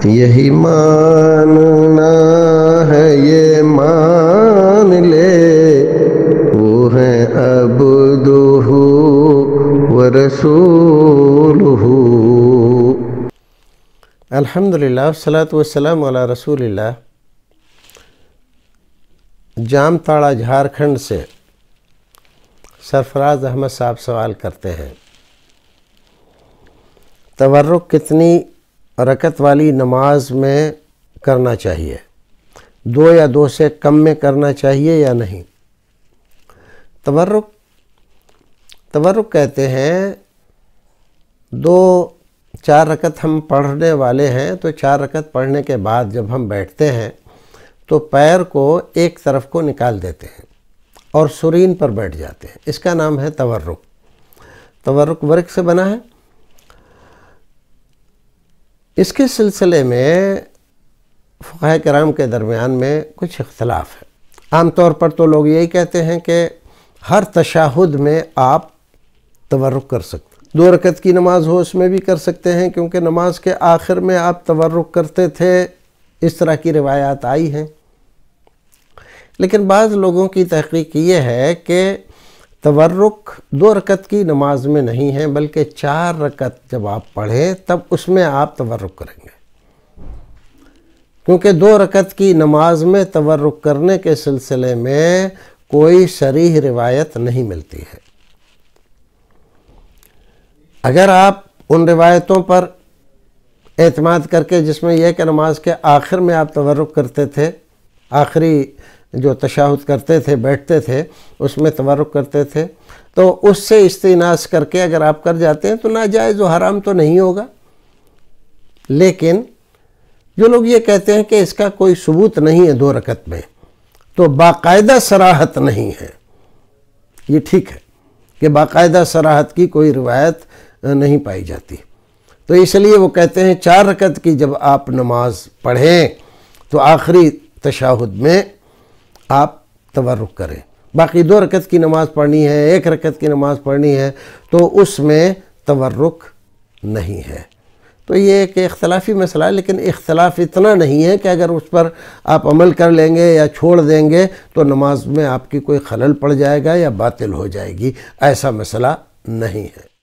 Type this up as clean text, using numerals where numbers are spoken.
یہی ماننا ہے یہ مان لے، وہ ہیں عبدہ ورسولہ۔ الحمدللہ والصلاة والسلام علی رسول اللہ۔ جام تاڑا جھارکھنڈ سے سرفراز احمد صاحب سوال کرتے ہیں، تورک کتنی رکعت والی نماز میں کرنا چاہیے؟ 2 یا 2 سے کم میں کرنا چاہیے یا نہیں؟ تورک کہتے ہیں 4 رکعت ہم پڑھنے والے ہیں تو 4 رکعت پڑھنے کے بعد جب ہم بیٹھتے ہیں تو پیر کو ایک طرف کو نکال دیتے ہیں اور سرین پر بیٹھ جاتے ہیں، اس کا نام ہے تورک۔ تورک ورق سے بنا ہے۔ اس کے سلسلے میں فقہاء کرام کے درمیان میں کچھ اختلاف ہے۔ عام طور پر تو لوگ یہی کہتے ہیں کہ ہر تشہد میں آپ تورک کر سکتے، 2 رکعت کی نماز ہو اس میں بھی کر سکتے ہیں، کیونکہ نماز کے آخر میں آپ تورک کرتے تھے، اس طرح کی روایات آئی ہیں۔ لیکن بعض لوگوں کی تحقیق یہ ہے کہ تورک 2 رکعت کی نماز میں نہیں ہے، بلکہ 4 رکعت جب آپ پڑھیں تب اس میں آپ تورک کریں گے، کیونکہ 2 رکعت کی نماز میں تورک کرنے کے سلسلے میں کوئی صریح روایت نہیں ملتی ہے۔ اگر آپ ان روایتوں پر اعتماد کر کے جس میں یہ کہ نماز کے آخر میں آپ تورک کرتے تھے، آخری جو تشہد کرتے تھے، بیٹھتے تھے، اس میں تورک کرتے تھے، تو اس سے استئناس کر کے اگر آپ کر جاتے ہیں تو ناجائز و حرام تو نہیں ہوگا۔ لیکن جو لوگ یہ کہتے ہیں کہ اس کا کوئی ثبوت نہیں ہے 2 رکعت میں، تو باقاعدہ صراحت نہیں ہے، یہ ٹھیک ہے کہ باقاعدہ صراحت کی کوئی روایت نہیں پائی جاتی، تو اس لیے وہ کہتے ہیں 4 رکعت کی جب آپ نماز پڑھیں تو آخری تشہد میں آپ تورک کریں۔ باقی 2 رکعت کی نماز پڑھنی ہے، 1 رکعت کی نماز پڑھنی ہے تو اس میں تورک نہیں ہے۔ تو یہ ایک اختلافی مسئلہ ہے، لیکن اختلاف اتنا نہیں ہے کہ اگر اس پر آپ عمل کر لیں گے یا چھوڑ دیں گے تو نماز میں آپ کی کوئی خلل پڑ جائے گا یا باطل ہو جائے گی، ایسا مسئلہ نہیں ہے۔